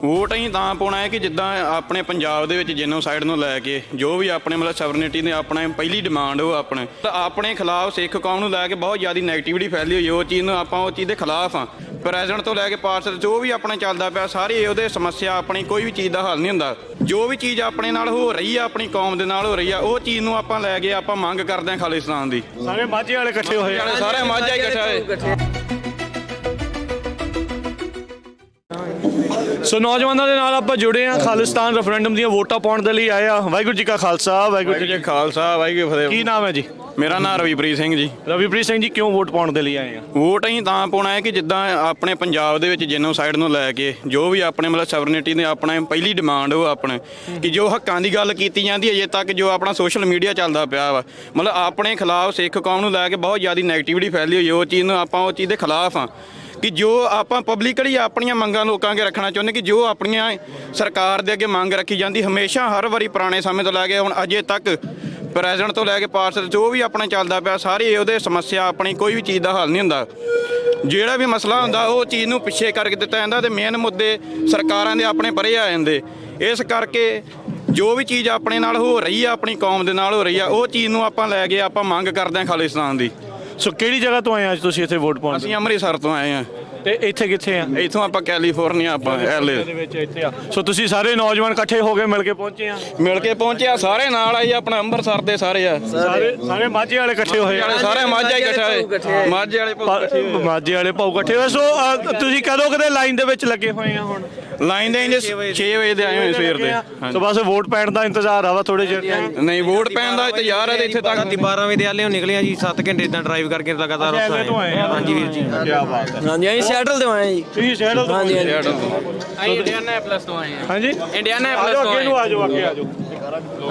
Vote ਅਸੀਂ ਤਾਂ ਪਾਉਣਾ ਹੈ ਕਿ ਜਿੱਦਾਂ ਆਪਣੇ ਪੰਜਾਬ ਦੇ ਵਿੱਚ ਜੈਨੋਸਾਈਡ ਨੂੰ ਲੈ ਕੇ ਜੋ ਵੀ ਆਪਣੇ ਮਤਲਬ ਸਵਰਨਿਟੀ ਨੇ ਆਪਣਾ ਪਹਿਲੀ ਡਿਮਾਂਡ ਉਹ ਆਪਣੇ ਖਿਲਾਫ ਸਿੱਖ ਕੌਮ ਨੂੰ ਲੈ ਕੇ ਬਹੁਤ ਜ਼ਿਆਦਾ ਨੈਗੇਟਿਵਿਟੀ ਫੈਲੀ ਹੋਈ। ਉਹ ਚੀਜ਼ ਨੂੰ ਆਪਾਂ ਉਹ ਚੀਜ਼ ਦੇ ਖਿਲਾਫ ਆ। ਪ੍ਰੈਜ਼ੀਡੈਂਟ ਤੋਂ ਲੈ ਕੇ ਪਾਰਸਲ ਜੋ ਵੀ ਆਪਣਾ ਚੱਲਦਾ ਪਿਆ ਸਾਰੀ ਉਹਦੇ ਸਮੱਸਿਆ ਆਪਣੀ ਕੋਈ ਵੀ ਚੀਜ਼ ਦਾ ਹੱਲ ਨਹੀਂ ਹੁੰਦਾ। ਜੋ ਵੀ ਚੀਜ਼ ਆਪਣੇ ਨਾਲ ਹੋ ਰਹੀ ਆ ਆਪਣੀ ਕੌਮ ਦੇ ਨਾਲ ਹੋ ਰਹੀ ਆ ਉਹ ਚੀਜ਼ ਨੂੰ ਆਪਾਂ ਲੈ ਕੇ ਆਪਾਂ ਮੰਗ ਕਰਦੇ ਹਾਂ ਖਾਲਿਸਤਾਨ ਦੀ। ਸਾਰੇ ਮਾਝੇ ਵਾਲੇ ਇਕੱਠੇ ਹੋਏ ਸਾਰੇ ਮਾਝਾ ਹੀ ਇਕੱਠਾ ਹੋਏ। ਸੋ ਨੌਜਵਾਨਾਂ ਦੇ ਨਾਲ ਆਪਾਂ ਜੁੜੇ ਆ। ਖਾਲਿਸਤਾਨ ਰੈਫਰੈਂਡਮ ਦੀਆਂ ਵੋਟਾਂ ਪਾਉਣ ਦੇ ਲਈ ਆਏ ਆ। ਵਾਹਿਗੁਰੂ ਜੀ ਕਾ ਖਾਲਸਾ ਵਾਹਿਗੁਰੂ ਜੀ ਖਾਲਸਾ ਵਾਹਿਗੁਰੂ ਫਤਿਹ। ਕੀ ਨਾਮ ਹੈ ਜੀ? ਮੇਰਾ ਨਾਮ ਰਵੀਪ੍ਰੀਤ ਸਿੰਘ ਜੀ। ਰਵੀਪ੍ਰੀਤ ਸਿੰਘ ਜੀ, ਕਿਉਂ ਵੋਟ ਪਾਉਣ ਦੇ ਲਈ ਆਏ ਆ? ਵੋਟ ਅਸੀਂ ਤਾਂ ਪਾਉਣਾ ਹੈ ਕਿ ਜਿੱਦਾਂ ਆਪਣੇ ਪੰਜਾਬ ਦੇ ਵਿੱਚ ਜੈਨੋਸਾਈਡ ਨੂੰ ਲੈ ਕੇ ਜੋ ਵੀ ਆਪਣੇ ਮਤਲਬ ਸਵਰਨਿਟੀ ਨੇ ਆਪਣਾ ਪਹਿਲੀ ਡਿਮਾਂਡ ਉਹ ਕਿ ਜੋ ਹੱਕਾਂ ਦੀ ਗੱਲ ਕੀਤੀ ਜਾਂਦੀ ਹੈ ਅਜੇ ਤੱਕ ਜੋ ਆਪਣਾ ਸੋਸ਼ਲ ਮੀਡੀਆ ਚੱਲਦਾ ਪਿਆ ਵਾ ਮਤਲਬ ਆਪਣੇ ਖਿਲਾਫ ਸਿੱਖ ਕੌਮ ਨੂੰ ਲੈ ਕੇ ਬਹੁਤ ਜ਼ਿਆਦਾ ਨੈਗੇਟਿਵਿਟੀ ਫੈਲੀ ਹੋਈ। ਉਹ ਚੀਜ਼ ਨੂੰ ਆਪਾਂ ਉਹ ਚੀਜ਼ ਦੇ ਖਿਲਾਫ ਆ ਕਿ ਜੋ ਆਪਾਂ ਪਬਲਿਕਲੀ ਆਪਣੀਆਂ ਮੰਗਾਂ ਲੋਕਾਂ ਅੱਗੇ ਰੱਖਣਾ ਚਾਹੁੰਦੇ ਕਿ ਜੋ ਆਪਣੀਆਂ ਸਰਕਾਰ ਦੇ ਅੱਗੇ ਮੰਗ ਰੱਖੀ ਜਾਂਦੀ ਹਮੇਸ਼ਾ ਹਰ ਵਾਰੀ ਪੁਰਾਣੇ ਸਮੇਂ ਤੋਂ ਲੈ ਕੇ ਹੁਣ ਅਜੇ ਤੱਕ ਪ੍ਰੈਜ਼ੀਡੈਂਟ ਤੋਂ ਲੈ ਕੇ ਪਾਰਸਲ ਜੋ ਵੀ ਆਪਣਾ ਚੱਲਦਾ ਪਿਆ ਸਾਰੀ ਉਹਦੇ ਸਮੱਸਿਆ ਆਪਣੀ ਕੋਈ ਵੀ ਚੀਜ਼ ਦਾ ਹੱਲ ਨਹੀਂ ਹੁੰਦਾ। ਜਿਹੜਾ ਵੀ ਮਸਲਾ ਹੁੰਦਾ ਉਹ ਚੀਜ਼ ਨੂੰ ਪਿੱਛੇ ਕਰਕੇ ਦਿੱਤਾ ਜਾਂਦਾ ਤੇ ਮੇਨ ਮੁੱਦੇ ਸਰਕਾਰਾਂ ਦੇ ਆਪਣੇ ਪਰੇ ਆ ਜਾਂਦੇ। ਇਸ ਕਰਕੇ ਜੋ ਵੀ ਚੀਜ਼ ਆਪਣੇ ਨਾਲ ਹੋ ਰਹੀ ਆ ਆਪਣੀ ਕੌਮ ਦੇ ਨਾਲ ਹੋ ਰਹੀ ਆ ਉਹ ਚੀਜ਼ ਨੂੰ ਆਪਾਂ ਲੈ ਕੇ ਆਪਾਂ ਮੰਗ ਕਰਦੇ ਹਾਂ ਖਾਲਿਸਤਾਨ ਦੀ। ਸੋ ਕਿਹੜੀ ਜਗ੍ਹਾ ਤੋਂ ਆਏ ਅੱਜ ਤੁਸੀਂ ਇੱਥੇ ਵੋਟ ਪਾਉਣ? ਅਸੀਂ ਅੰਮ੍ਰਿਤਸਰ ਤੋਂ ਆਏ ਹਾਂ। ਤੇ ਇੱਥੇ ਕਿੱਥੇ ਆ? ਇੱਥੋਂ ਆਪਾਂ ਕੈਲੀਫੋਰਨੀਆ ਆਪਾਂ ਐਲਏ ਦੇ ਵਿੱਚ ਇੱਥੇ ਆ। ਸੋ ਤੁਸੀਂ ਸਾਰੇ ਨੌਜਵਾਨ ਇਕੱਠੇ ਹੋ ਕੇ ਮਿਲ ਕੇ ਪਹੁੰਚੇ ਆ? ਮਿਲ ਕੇ ਪਹੁੰਚਿਆ ਸਾਰੇ ਨਾਲ ਆਈ ਆਪਣਾ ਅੰਮ੍ਰਿਤਸਰ ਦੇ ਸਾਰੇ ਆ। ਸਾਰੇ ਮਾਝੇ ਵਾਲੇ ਇਕੱਠੇ ਹੋਏ ਸਾਰੇ ਮਾਝਾ ਹੀ ਇਕੱਠਾ ਹੋਏ। ਮਾਝੇ ਵਾਲੇ ਮਾਝੇ ਵਾਲੇ ਭਾਊ ਇਕੱਠੇ ਹੋਏ। ਸੋ ਤੁਸੀਂ ਕਦੋਂ ਕਦੇ ਲਾਈਨ ਦੇ ਵਿੱਚ ਲੱਗੇ ਹੋਏ ਆ? ਹੁਣ ਲਾਈਨ ਦੇ 6 ਵਜੇ ਦੇ ਆਏ ਹੋਏ ਸਵੇਰ ਦੇ। ਸੋ ਬਸ ਵੋਟ ਪੈਣ ਦਾ ਇੰਤਜ਼ਾਰ ਆ ਵਾ ਥੋੜੇ ਜਿਹੇ? ਨਹੀਂ ਵੋਟ ਪੈਣ ਦਾ ਇੰਤਜ਼ਾਰ ਹੈ ਤੇ ਇੱਥੇ ਤੱਕ 12 ਵਜੇ ਦੇ ਆਲੇ ਨਿਕਲੇ ਆ ਜੀ। 7 ਘੰਟੇ ਇਦਾਂ ਡਰਾਈਵ ਕਰਕੇ ਲਗਾਤਾਰ ਹਾਂਜੀ ਵੀਰ ਜੀ। ਕੀ ਬਾਤ ਹੈ। ਹਾਂਜੀ ਅਸੀਂ ਸੈਟਲ ਤੋਂ ਆਏ ਜੀ। ਤੁਸੀਂ ਸ਼ਹਿਰ ਤੋਂ? ਹਾਂਜੀ ਅਸੀਂ ਇੰਡੀਆਨਾਪੋਲਿਸ ਤੋਂ ਆਏ ਹਾਂ। ਹਾਂਜੀ ਇੰਡੀਆਨਾਪੋਲਿਸ ਤੋਂ ਅੱਗੇ ਨੂੰ ਆ ਜਾਓ ਅੱਗੇ ਆ ਜਾਓ।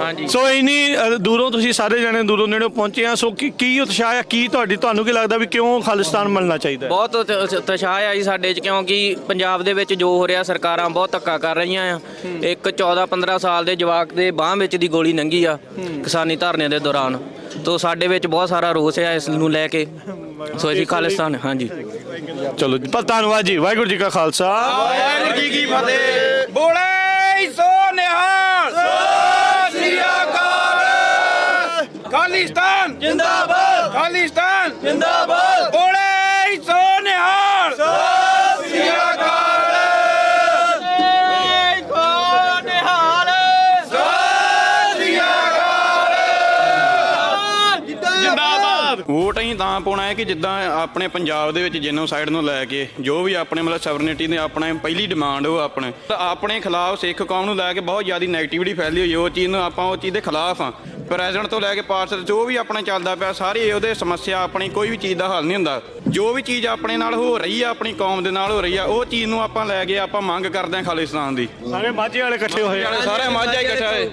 ਹਾਂਜੀ। ਸੋ ਇੰਨੀ ਦੂਰੋਂ ਤੁਸੀਂ ਸਾਰੇ ਜਣੇ ਦੂਰੋਂ ਨੇੜੇ ਪਹੁੰਚੇ ਆ। ਸੋ ਕੀ ਉਤਸ਼ਾਹ ਆ? ਕੀ ਤੁਹਾਨੂੰ ਕੀ ਲੱਗਦਾ ਵੀ ਕਿਉਂ ਖਾਲਿਸਤਾਨ ਮਿਲਣਾ ਚਾਹੀਦਾ? ਬਹੁਤ ਉਤਸ਼ਾਹ ਆ ਜੀ ਸਾਡੇ 'ਚ ਕਿਉਂਕਿ ਪੰਜਾਬ ਦੇ ਵਿੱਚ ਜੋ ਹੋ ਰਿਹਾ ਸਰਕਾਰਾਂ ਬਹੁਤ ਧੱਕਾ ਕਰ ਰਹੀਆਂ ਆ। ਇੱਕ 14-15 ਸਾਲ ਦੇ ਜਵਾਕ ਦੇ ਬਾਂਹ ਵਿੱਚ ਦੀ ਗੋਲੀ ਲੰਘੀ ਆ ਕਿਸਾਨੀ ਧਰਨੇ ਦੇ ਦੌਰਾਨ। ਤੋ ਸਾਡੇ ਵਿੱਚ ਬਹੁਤ ਸਾਰਾ ਰੋਸ ਆ ਇਸ ਨੂੰ ਲੈ ਕੇ। ਸੋ ਅਸੀਂ ਖਾਲਿਸਤਾਨ ਹਾਂਜੀ। ਚਲੋ ਜੀ ਧੰਨਵਾਦ ਜੀ। ਵਾਹਿਗੁਰੂ ਜੀ ਕਾ ਖਾਲਸਾ ਵਾਹਿਗੁਰੂ ਜੀ ਕੀ ਫਤਿਹ। ਬੋਲੇ ਸੋ ਨਿਹਾਲ ਸਤਿ ਸ੍ਰੀ ਅਕਾਲ। ਖਾਲਿਸਤਾਨ ਜਿੰਦਾਬਾਦ। ਖਾਲਿਸਤਾਨ ਜਿੰਦਾਬਾਦ। ਬੋਲੇ ਸੋ ਨਿਹਾਲ ਸਤਿ ਸ੍ਰੀ ਅਕਾਲ। ਵੋਟ ਅਸੀਂ ਤਾਂ ਪਾਉਣਾ ਹੈ ਕਿ ਜਿੱਦਾਂ ਆਪਣੇ ਪੰਜਾਬ ਦੇ ਵਿੱਚ ਜੈਨੋਸਾਈਡ ਨੂੰ ਲੈ ਕੇ ਜੋ ਵੀ ਆਪਣੇ ਮਤਲਬ ਸਵਰਨਿਟੀ ਨੇ ਆਪਣਾ ਪਹਿਲੀ ਡਿਮਾਂਡ ਉਹ ਆਪਣੇ ਖਿਲਾਫ ਸਿੱਖ ਕੌਮ ਨੂੰ ਲੈ ਕੇ ਬਹੁਤ ਜ਼ਿਆਦਾ ਨੈਗੇਟਿਵਿਟੀ ਫੈਲੀ ਹੋਈ। ਉਹ ਚੀਜ਼ ਨੂੰ ਆਪਾਂ ਉਹ ਚੀਜ਼ ਦੇ ਖਿਲਾਫ ਆ। ਪ੍ਰੈਜ਼ੀਡੈਂਟ ਤੋਂ ਲੈ ਕੇ ਪਾਰਸਲ ਜੋ ਵੀ ਆਪਣਾ ਚੱਲਦਾ ਪਿਆ ਸਾਰੀ ਉਹਦੇ ਸਮੱਸਿਆ ਆਪਣੀ ਕੋਈ ਵੀ ਚੀਜ਼ ਦਾ ਹੱਲ ਨਹੀਂ ਹੁੰਦਾ। ਜੋ ਵੀ ਚੀਜ਼ ਆਪਣੇ ਨਾਲ ਹੋ ਰਹੀ ਆ ਆਪਣੀ ਕੌਮ ਦੇ ਨਾਲ ਹੋ ਰਹੀ ਆ ਉਹ ਚੀਜ਼ ਨੂੰ ਆਪਾਂ ਲੈ ਕੇ ਆਪਾਂ ਮੰਗ ਕਰਦੇ ਹਾਂ ਖਾਲਿਸਤਾਨ ਦੀ। ਸਾਰੇ ਮਾਝੇ ਵਾਲੇ ਇਕੱਠੇ ਹੋਏ ਸਾਰੇ ਮਾਝਾ ਹੀ ਇਕੱਠਾ ਹੋਏ।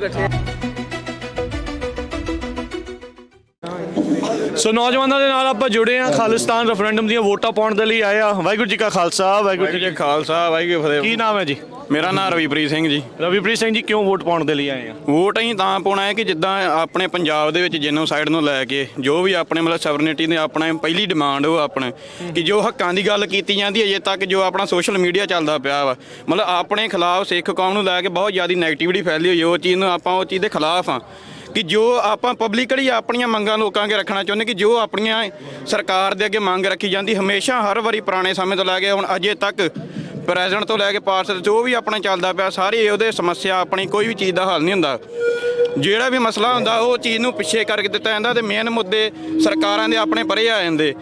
ਸੋ ਨੌਜਵਾਨਾਂ ਦੇ ਨਾਲ ਆਪਾਂ ਜੁੜੇ ਆ। ਖਾਲਿਸਤਾਨ ਰੈਫਰੈਂਡਮ ਦੀਆਂ ਵੋਟਾਂ ਪਾਉਣ ਦੇ ਲਈ ਆਏ ਆ। ਵਾਹਿਗੁਰੂ ਜੀ ਕਾ ਖਾਲਸਾ ਵਾਹਿਗੁਰੂ ਜੀ ਖਾਲਸਾ ਵਾਹਿਗੁਰੂ ਫਤਿਹ। ਕੀ ਨਾਮ ਹੈ ਜੀ? ਮੇਰਾ ਨਾਮ ਰਵੀਪ੍ਰੀਤ ਸਿੰਘ ਜੀ। ਰਵੀਪ੍ਰੀਤ ਸਿੰਘ ਜੀ, ਕਿਉਂ ਵੋਟ ਪਾਉਣ ਦੇ ਲਈ ਆਏ ਆ? ਵੋਟ ਅਸੀਂ ਤਾਂ ਪਾਉਣਾ ਹੈ ਕਿ ਜਿੱਦਾਂ ਆਪਣੇ ਪੰਜਾਬ ਦੇ ਵਿੱਚ ਜੈਨੋਸਾਈਡ ਨੂੰ ਲੈ ਕੇ ਜੋ ਵੀ ਆਪਣੇ ਮਤਲਬ ਸਵਰਨਿਟੀ ਨੇ ਆਪਣਾ ਪਹਿਲੀ ਡਿਮਾਂਡ ਉਹ ਕਿ ਜੋ ਹੱਕਾਂ ਦੀ ਗੱਲ ਕੀਤੀ ਜਾਂਦੀ ਅਜੇ ਤੱਕ ਜੋ ਆਪਣਾ ਸੋਸ਼ਲ ਮੀਡੀਆ ਚੱਲਦਾ ਪਿਆ ਵਾ ਮਤਲਬ ਆਪਣੇ ਖਿਲਾਫ ਸਿੱਖ ਕੌਮ ਨੂੰ ਲੈ ਕੇ ਬਹੁਤ ਜ਼ਿਆਦਾ ਨੈਗੇਟਿਵਿਟੀ ਫੈਲੀ ਹੋਈ। ਉਹ ਚੀਜ਼ ਨੂੰ ਆਪਾਂ ਉਹ ਚੀਜ਼ ਦੇ ਖਿਲਾਫ ਆ ਕਿ ਜੋ ਆਪਾਂ ਪਬਲਿਕਲੀ ਆਪਣੀਆਂ ਮੰਗਾਂ ਲੋਕਾਂ ਅੱਗੇ ਰੱਖਣਾ ਚਾਹੁੰਦੇ ਕਿ ਜੋ ਆਪਣੀਆਂ ਸਰਕਾਰ ਦੇ ਅੱਗੇ ਮੰਗ ਰੱਖੀ ਜਾਂਦੀ ਹਮੇਸ਼ਾ ਹਰ ਵਾਰੀ ਪੁਰਾਣੇ ਸਮੇਂ ਤੋਂ ਲੈ ਕੇ ਹੁਣ ਅਜੇ ਤੱਕ ਪ੍ਰੈਜ਼ੀਡੈਂਟ ਤੋਂ ਲੈ ਕੇ ਪਾਰਸਲ ਜੋ ਵੀ ਆਪਣਾ ਚੱਲਦਾ ਪਿਆ ਸਾਰੀ ਉਹਦੇ ਸਮੱਸਿਆ ਆਪਣੀ ਕੋਈ ਵੀ ਚੀਜ਼ ਦਾ ਹੱਲ ਨਹੀਂ ਹੁੰਦਾ। ਜਿਹੜਾ ਵੀ ਮਸਲਾ ਹੁੰਦਾ ਉਹ ਚੀਜ਼ ਨੂੰ ਪਿੱਛੇ ਕਰਕੇ ਦਿੱਤਾ ਜਾਂਦਾ ਤੇ ਮੇਨ ਮੁੱਦੇ ਸਰਕਾਰਾਂ ਦੇ ਆਪਣੇ ਪਰੇ ਆ ਜਾਂਦੇ।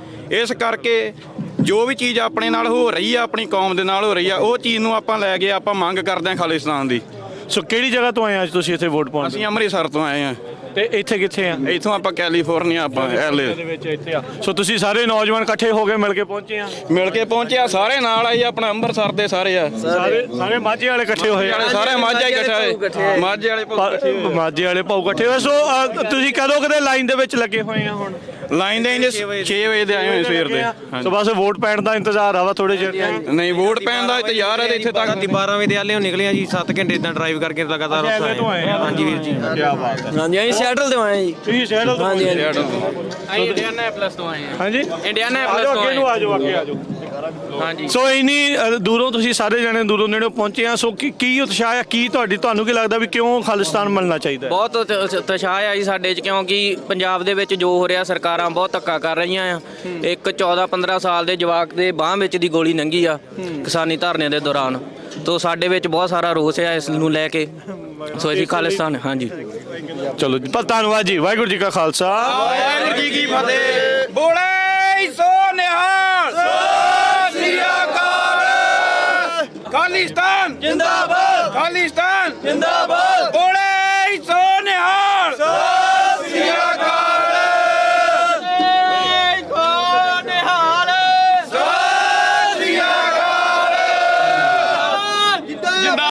ਇਸ ਕਰਕੇ ਜੋ ਵੀ ਚੀਜ਼ ਆਪਣੇ ਨਾਲ ਹੋ ਰਹੀ ਆ ਆਪਣੀ ਕੌਮ ਦੇ ਨਾਲ ਹੋ ਰਹੀ ਆ ਉਹ ਚੀਜ਼ ਨੂੰ ਆਪਾਂ ਲੈ ਕੇ ਆਪਾਂ ਮੰਗ ਕਰਦੇ ਹਾਂ ਖਾਲਿਸਤਾਨ ਦੀ। ਸੋ ਕਿਹੜੀ ਜਗ੍ਹਾ ਤੋਂ ਆਏ ਅੱਜ ਤੁਸੀਂ ਇੱਥੇ ਵੋਟ ਪਾਉਣ? ਅਸੀਂ ਅੰਮ੍ਰਿਤਸਰ ਤੋਂ ਆਏ ਹਾਂ। ਤੇ ਇੱਥੇ ਕਿੱਥੇ ਆ? ਇੱਥੋਂ ਆਪਾਂ ਕੈਲੀਫੋਰਨੀਆ ਆਪਾਂ ਐਲਏ ਦੇ ਵਿੱਚ ਇੱਥੇ ਆ। ਸੋ ਤੁਸੀਂ ਸਾਰੇ ਨੌਜਵਾਨ ਇਕੱਠੇ ਹੋ ਕੇ ਮਿਲ ਕੇ ਪਹੁੰਚੇ ਆ? ਮਿਲ ਕੇ ਪਹੁੰਚਿਆ ਸਾਰੇ ਨਾਲ ਆਈ ਆਪਣਾ ਅੰਮ੍ਰਿਤਸਰ ਦੇ ਸਾਰੇ ਆ। ਸਾਰੇ ਮਾਝੇ ਵਾਲੇ ਇਕੱਠੇ ਹੋਏ ਸਾਰੇ ਮਾਝਾ ਹੀ ਇਕੱਠਾ ਹੋਏ। ਮਾਝੇ ਵਾਲੇ ਭਾਊ ਇਕੱਠੇ ਹੋਏ। ਸੋ ਤੁਸੀਂ ਕਦੋਂ ਕਦੇ ਲਾਈਨ ਦੇ ਵਿੱਚ ਲੱਗੇ ਹੋਏ ਆ? ਹੁਣ ਲਾਈਨ ਦੇ 6 ਵਜੇ ਦੇ ਆਏ ਹੋਏ ਸਵੇਰ ਦੇ। ਸੋ ਬਸ ਵੋਟ ਪੈਣ ਦਾ ਇੰਤਜ਼ਾਰ ਆ ਵਾ ਥੋੜੇ ਜਿਹੇ? ਨਹੀਂ ਵੋਟ ਪੈਣ ਦਾ ਇੰਤਜ਼ਾਰ ਹੈ ਤੇ ਇੱਥੇ ਤੱਕ 12 ਵਜੇ ਦੇ ਆਲੇ ਨਿਕਲੇ ਆ ਜੀ। 7 ਘੰਟੇ ਇਦਾਂ ਡਰਾਈਵ ਕਰਕੇ ਲਗਾਤਾਰ ਹਾਂਜੀ ਵੀਰ ਜੀ। ਕੀ ਬਾਤ ਹੈ। ਹਾਂਜੀ ਅਸੀਂ ਸੈਟਲ ਤੋਂ ਆਏ ਜੀ। ਤੁਸੀਂ ਸ਼ਹਿਰ ਤੋਂ? ਹਾਂਜੀ ਅਸੀਂ ਇੰਡੀਆਨਾਪੋਲਿਸ ਤੋਂ ਆਏ ਹਾਂ। ਹਾਂਜੀ ਇੰਡੀਆਨਾਪੋਲਿਸ ਤੋਂ ਅੱਗੇ ਨੂੰ ਆ ਜਾਓ ਅੱਗੇ ਆ ਜਾਓ। ਹਾਂਜੀ ਸੋ ਇੰਨੀ ਦੂਰੋਂ ਤੁਸੀਂ ਸਾਰੇ ਜਣੇ ਦੂਰੋਂ ਨੇੜੇ ਪਹੁੰਚੇ ਆ, ਸੋ ਕੀ ਉਤਸ਼ਾਹ ਆ, ਕੀ ਤੁਹਾਨੂੰ ਕੀ ਲੱਗਦਾ ਵੀ ਕਿਉਂ ਖਾਲਿਸਤਾਨ ਮੰਨਣਾ ਚਾਹੀਦਾ ਹੈ? ਬਹੁਤ ਉਤਸ਼ਾਹ ਆ ਜੀ ਸਾਡੇ 'ਚ, ਕਿਉਂਕਿ ਪੰਜਾਬ ਦੇ ਵਿੱਚ ਜੋ ਹੋ ਰਿਹਾ ਸਰਕਾਰਾਂ ਬਹੁਤ ਧੱਕਾ ਕਰ ਰਹੀਆਂ ਆ। ਇੱਕ 14-15 ਸਾਲ ਦੇ ਜਵਾਕ ਦੇ ਬਾਂਹ ਵਿੱਚ ਦੀ ਗੋਲੀ ਲੰਘੀ ਆ ਕਿਸਾਨੀ ਧਰਨੇ ਦੇ ਦੌਰਾਨ। ਤੋ ਸਾਡੇ ਵਿੱਚ ਬਹੁਤ ਸਾਰਾ ਰੋਸ ਹੈ ਇਸ ਨੂੰ ਲੈ ਕੇ। ਸੋ ਅਸੀਂ ਖਾਲਿਸਤਾਨ, ਹਾਂਜੀ ਚਲੋ ਜੀ, ਧੰਨਵਾਦ ਜੀ। ਵਾਹਿਗੁਰੂ ਜੀ ਕਾ ਖਾਲਸਾ, ਵਾਹਿਗੁਰੂ ਜੀ ਕੀ ਫਤਿਹ।